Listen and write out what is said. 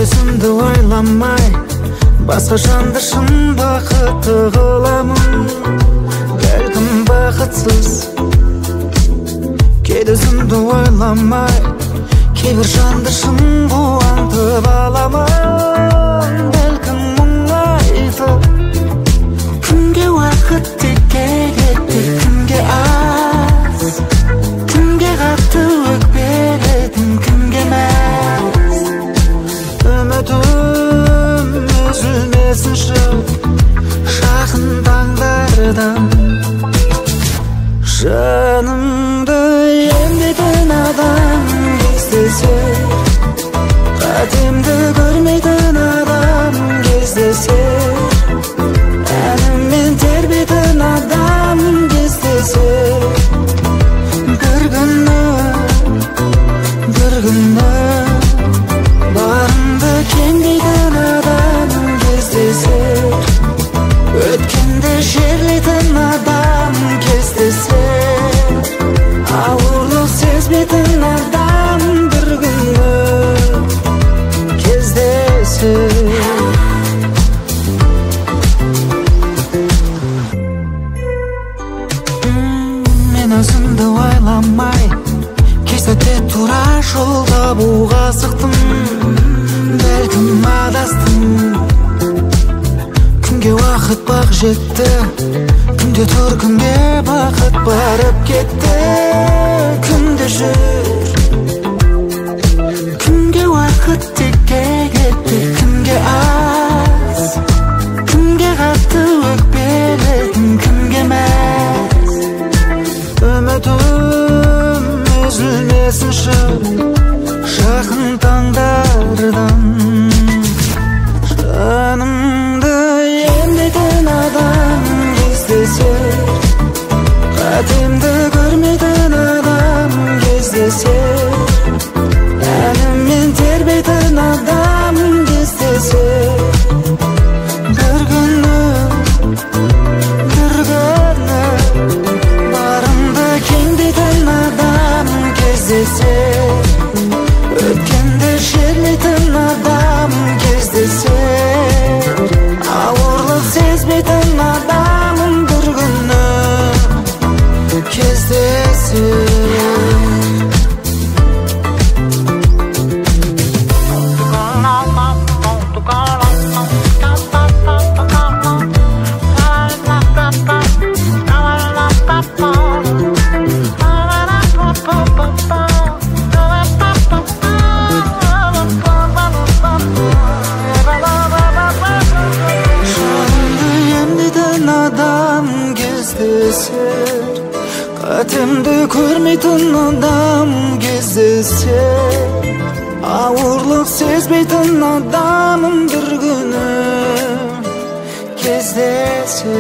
Өзімді ойламай басқа жанды шын бақытты қыламын. Бәлкім бақытсыз кейде өзімді ойламай кейбір жанды шын қуантып аламын. Бәлкім мұңайтып кімге уақыт керек, кімге аз, кімге қатты өкпеледім, кімге мәз. Үмітім үзілмесінші жақын таңдардан. Жанымды емдейтін адам кездесе, қатемді көрмейтін адам кездесе, әніммен тербейтін адам кездесе, бір күні барымды кеңдейтін адам кездесе, өткенді жерлейтін адам кездесе, ауырлық сезбейтін адам бір күні кездесе. Мен өзімді ойламай кездете тура жол табуға асықтым. Бәлкім адастым, күнге уақыт бақ жетті, күнде тұр, күнге бақыт барып кетті. Күнде жүр, күнге уақыт тек кетті, кімге аз, кімге қатты өкпеледім, кімге мәз. Үмітім үзілмесінші жақын таңдардан. Жанымды емдейтін адам кездесе, қатемді көрмейтін адам кездесе, әніммен тербейтін адам кездесе, бір күні барымды кеңдейтін адам кездесе, өткенді жерлейтін адам кездесе, ауырлық сезбейтін адам бір күні кездесе. Қатемді көрмейтін адам кездесе, ауырлық сезбейтін адамым бір күні кездесе.